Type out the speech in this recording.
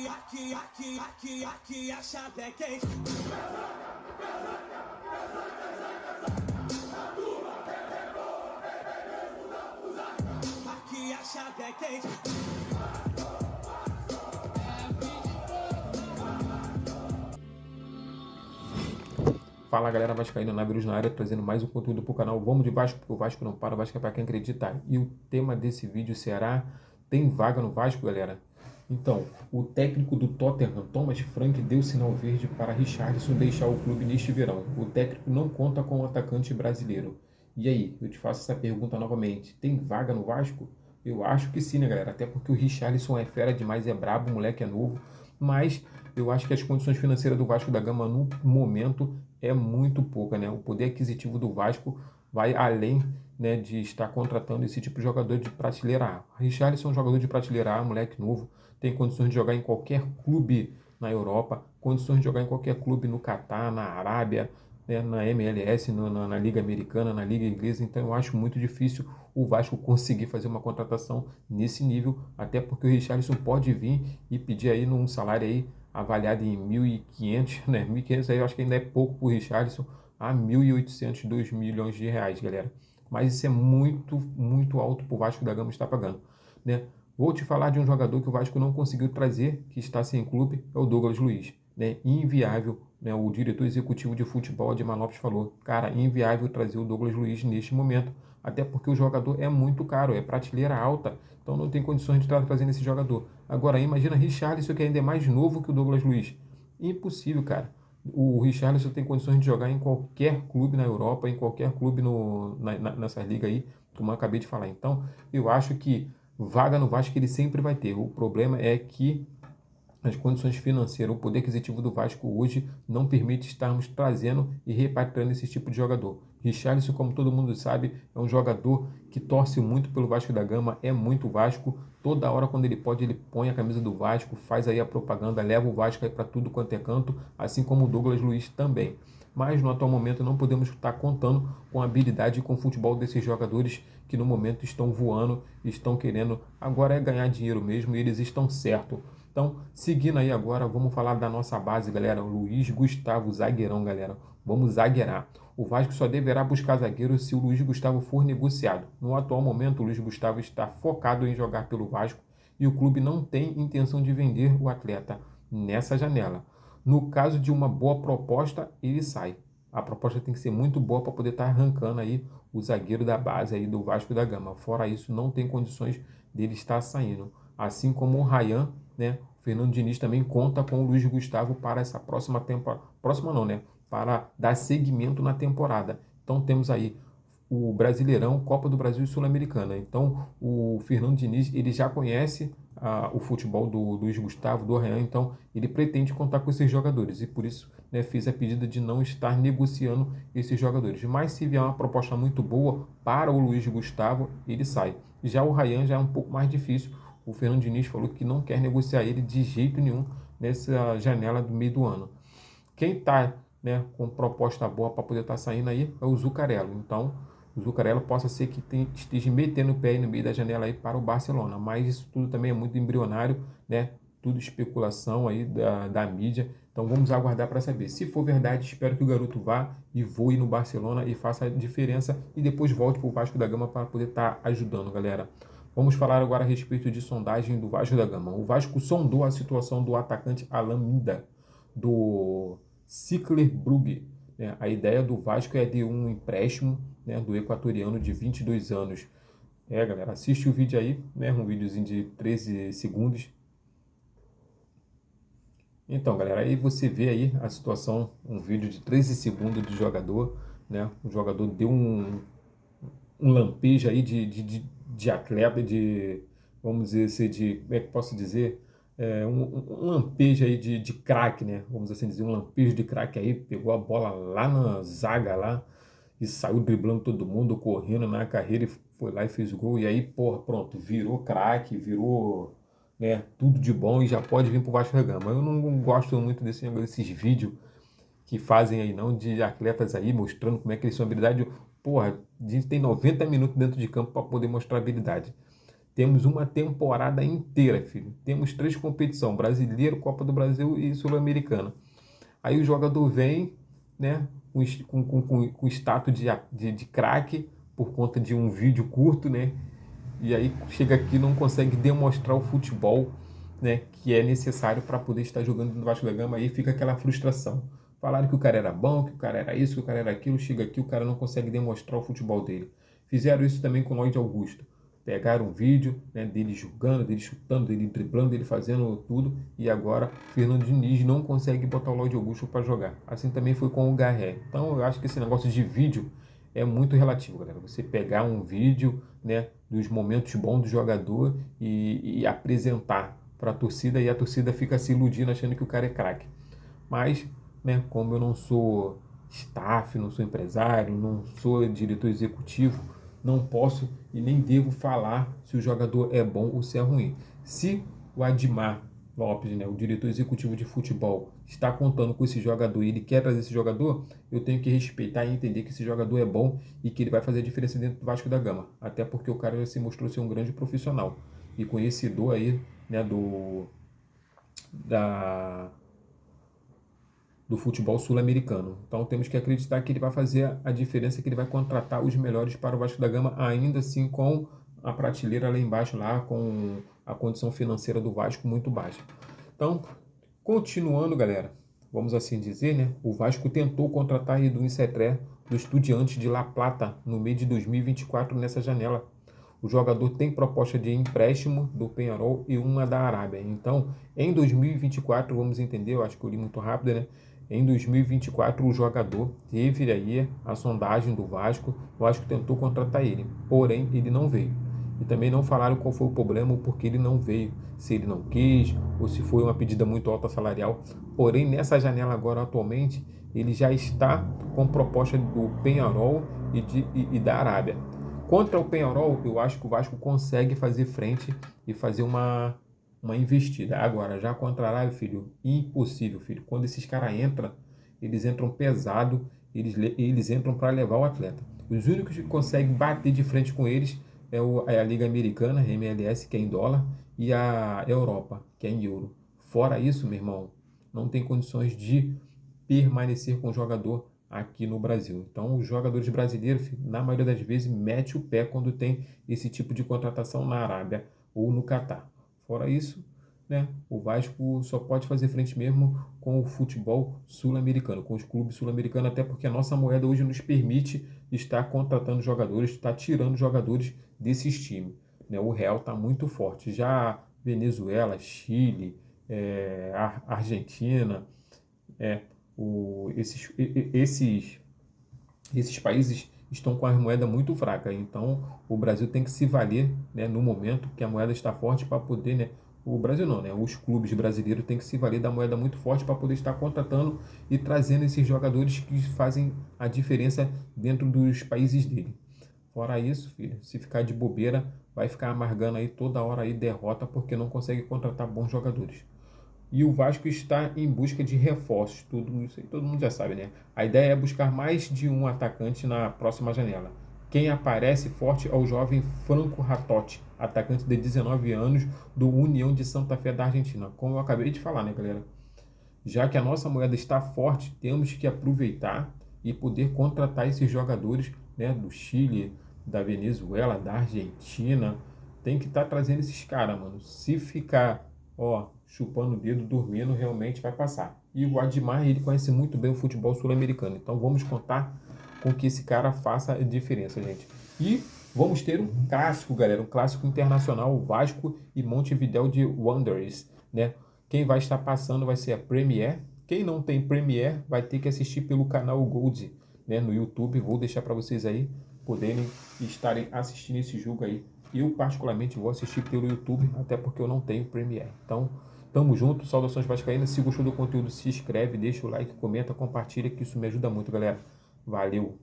Aqui a chave é quente. Aqui a chave é quente. Fala galera vascaína, Navirus na área, trazendo mais um conteúdo para o canal. Vamos de Vasco, porque o Vasco não para, o Vasco é para quem acreditar. E o tema desse vídeo será: tem vaga no Vasco, galera? Então, o técnico do Tottenham, Thomas Frank, deu sinal verde para Richarlison deixar o clube neste verão. O técnico não conta com o atacante brasileiro. E aí, eu te faço essa pergunta novamente: tem vaga no Vasco? Eu acho que sim, né, galera? Até porque o Richarlison é fera demais, é brabo, o moleque é novo. Mas eu acho que as condições financeiras do Vasco da Gama no momento é muito pouca, né? O poder aquisitivo do Vasco vai além, né, de estar contratando esse tipo de jogador de prateleira A. Richarlison é um jogador de prateleira A, moleque novo, tem condições de jogar em qualquer clube na Europa, condições de jogar em qualquer clube no Catar, na Arábia, né, na MLS, na Liga Americana, na Liga Inglesa. Então eu acho muito difícil o Vasco conseguir fazer uma contratação nesse nível, até porque o Richarlison pode vir e pedir aí num salário aí avaliado em 1.500, né? 1.500 aí eu acho que ainda é pouco para o Richarlison, a 1.800, 2 milhões de reais, galera. Mas isso é muito, muito alto para o Vasco da Gama estar pagando, né? Vou te falar de um jogador que o Vasco não conseguiu trazer, que está sem clube, é o Douglas Luiz, né? Inviável, né? O diretor executivo de futebol, Ademar Lopes, falou: cara, inviável trazer o Douglas Luiz neste momento, até porque o jogador é muito caro, é prateleira alta, então não tem condições de estar trazendo esse jogador. Agora, imagina Richarlison, que ainda é mais novo que o Douglas Luiz. Impossível, cara. O Richarlison tem condições de jogar em qualquer clube na Europa, em qualquer clube nessa liga aí, como eu acabei de falar. Então, eu acho que vaga no Vasco ele sempre vai ter. O problema é que as condições financeiras, o poder aquisitivo do Vasco hoje não permite estarmos trazendo e repatriando esse tipo de jogador. Richarlison, como todo mundo sabe, é um jogador que torce muito pelo Vasco da Gama, é muito Vasco. Toda hora, quando ele pode, ele põe a camisa do Vasco, faz aí a propaganda, leva o Vasco aí para tudo quanto é canto, assim como o Douglas Luiz também. Mas no atual momento não podemos estar contando com a habilidade e com o futebol desses jogadores que no momento estão voando, estão querendo, agora é ganhar dinheiro mesmo e eles estão certos. Então, seguindo aí agora, vamos falar da nossa base, galera. O Luiz Gustavo, zagueirão, galera. Vamos zagueirar. O Vasco só deverá buscar zagueiro se o Luiz Gustavo for negociado. No atual momento, o Luiz Gustavo está focado em jogar pelo Vasco e o clube não tem intenção de vender o atleta nessa janela. No caso de uma boa proposta, ele sai. A proposta tem que ser muito boa para poder estar arrancando aí o zagueiro da base aí do Vasco da Gama. Fora isso, não tem condições dele estar saindo. Assim como o Ryan, né? O Fernando Diniz também conta com o Luiz Gustavo para essa próxima temporada. Próxima não, né? Para dar seguimento na temporada. Então temos aí o Brasileirão, Copa do Brasil e Sul-Americana. Então o Fernando Diniz ele já conhece o futebol do Luiz Gustavo, do Arraián, então ele pretende contar com esses jogadores e por isso, né, fez a pedida de não estar negociando esses jogadores. Mas se vier uma proposta muito boa para o Luiz Gustavo, ele sai. Já o Arraián já é um pouco mais difícil. O Fernando Diniz falou que não quer negociar ele de jeito nenhum nessa janela do meio do ano. Quem está, né, com proposta boa para poder estar saindo aí é o Zuccarello. Então, o Zuccarello possa ser que esteja metendo o pé aí no meio da janela aí para o Barcelona. Mas isso tudo também é muito embrionário, né? Tudo especulação aí da mídia. Então vamos aguardar para saber. Se for verdade, espero que o garoto vá e voe no Barcelona e faça a diferença e depois volte para o Vasco da Gama para poder estar ajudando, galera. Vamos falar agora a respeito de sondagem do Vasco da Gama. O Vasco sondou a situação do atacante Alan Minda, do Sickler Brugge. Né? A ideia do Vasco é de um empréstimo, né, do equatoriano de 22 anos. Galera, assiste o vídeo aí, né, um videozinho de 13 segundos. Então, galera, aí você vê aí a situação, um vídeo de 13 segundos do jogador, né? O jogador deu um lampejo aí de atleta, vamos dizer assim, como é que posso dizer? Um lampejo aí de craque, né? Vamos assim dizer, um lampejo de craque aí, pegou a bola lá na zaga lá e saiu driblando todo mundo, correndo na carreira e foi lá e fez o gol. E aí, porra, pronto, virou craque, virou, né, tudo de bom e já pode vir pro Vasco da Gama. Eu não gosto muito desses vídeos que fazem aí não, de atletas aí mostrando como é que eles são habilidade. Porra, a gente tem 90 minutos dentro de campo para poder mostrar habilidade. Temos uma temporada inteira, filho. Temos 3 competições, Brasileiro, Copa do Brasil e Sul-Americana. Aí o jogador vem, né, com status de craque, por conta de um vídeo curto, né? E aí chega aqui e não consegue demonstrar o futebol, né, que é necessário para poder estar jogando no Vasco da Gama. Aí fica aquela frustração. Falaram que o cara era bom, que o cara era isso, que o cara era aquilo. Chega aqui, o cara não consegue demonstrar o futebol dele. Fizeram isso também com o Lloyd Augusto. Pegaram um vídeo, né, dele jogando, dele chutando, dele driblando, dele fazendo tudo. E agora Fernando Diniz não consegue botar o Lloyd Augusto para jogar. Assim também foi com o Garré. Então eu acho que esse negócio de vídeo é muito relativo, galera. Você pegar um vídeo, né, dos momentos bons do jogador e apresentar para a torcida, e a torcida fica se iludindo achando que o cara é craque. Mas, né, como eu não sou staff, não sou empresário, não sou diretor executivo, não posso e nem devo falar se o jogador é bom ou se é ruim. Se o Admar Lopes, né, o diretor executivo de futebol, está contando com esse jogador e ele quer trazer esse jogador, eu tenho que respeitar e entender que esse jogador é bom e que ele vai fazer a diferença dentro do Vasco da Gama. Até porque o cara já se mostrou ser um grande profissional e conhecedor aí, né, do futebol sul-americano. Então temos que acreditar que ele vai fazer a diferença, que ele vai contratar os melhores para o Vasco da Gama, ainda assim com a prateleira lá embaixo, lá com a condição financeira do Vasco muito baixa. Então, continuando, galera, vamos assim dizer, né? O Vasco tentou contratar Edwin Cetré do Estudiantes de La Plata no mês de 2024 nessa janela. O jogador tem proposta de empréstimo do Peñarol e uma da Arábia. Então, em 2024, vamos entender, eu acho que eu li muito rápido, né? Em 2024, o jogador teve aí a sondagem do Vasco. O Vasco tentou contratar ele, porém ele não veio. E também não falaram qual foi o problema ou por que ele não veio. Se ele não quis ou se foi uma pedida muito alta salarial. Porém, nessa janela agora, atualmente, ele já está com proposta do Peñarol e da Arábia. Contra o Peñarol, eu acho que o Vasco consegue fazer frente e fazer uma investida. Agora, já contra a Arábia, filho, impossível, filho. Quando esses caras entram, eles entram pesado, eles entram para levar o atleta. Os únicos que conseguem bater de frente com eles é a Liga Americana, a MLS, que é em dólar, e a Europa, que é em euro. Fora isso, meu irmão, não tem condições de permanecer com o jogador aqui no Brasil. Então, os jogadores brasileiros, na maioria das vezes, mete o pé quando tem esse tipo de contratação na Arábia ou no Catar. Fora isso, né, o Vasco só pode fazer frente mesmo com o futebol sul-americano, com os clubes sul-americanos, até porque a nossa moeda hoje nos permite estar contratando jogadores, estar tirando jogadores desses times. Né? O real está muito forte. Já Venezuela, Chile, Argentina, esses países estão com a moeda muito fraca. Então, o Brasil tem que se valer, né, no momento que a moeda está forte para poder, né, o Brasil não, né, os clubes brasileiros têm que se valer da moeda muito forte para poder estar contratando e trazendo esses jogadores que fazem a diferença dentro dos países dele. Fora isso, filho, se ficar de bobeira, vai ficar amargando aí toda hora aí derrota porque não consegue contratar bons jogadores. E o Vasco está em busca de reforços, tudo isso aí todo mundo já sabe, né? A ideia é buscar mais de um atacante na próxima janela. Quem aparece forte é o jovem Franco Ratotti, atacante de 19 anos do União de Santa Fé da Argentina. Como eu acabei de falar, né, galera? Já que a nossa moeda está forte, temos que aproveitar e poder contratar esses jogadores, né, do Chile, da Venezuela, da Argentina. Tem que estar trazendo esses caras, mano. Se ficar, chupando o dedo, dormindo, realmente vai passar. E o Admar, ele conhece muito bem o futebol sul-americano. Então vamos contar com que esse cara faça a diferença, gente. E vamos ter um clássico, galera. Um clássico internacional, o Vasco e Montevidéu de Wanderers, né? Quem vai estar passando vai ser a Premier. Quem não tem Premier vai ter que assistir pelo canal Gold, né, no YouTube. Vou deixar para vocês aí poderem estarem assistindo esse jogo aí. Eu, particularmente, vou assistir pelo YouTube, até porque eu não tenho Premiere. Então, tamo junto, saudações vascaínas. Se gostou do conteúdo, se inscreve, deixa o like, comenta, compartilha, que isso me ajuda muito, galera. Valeu!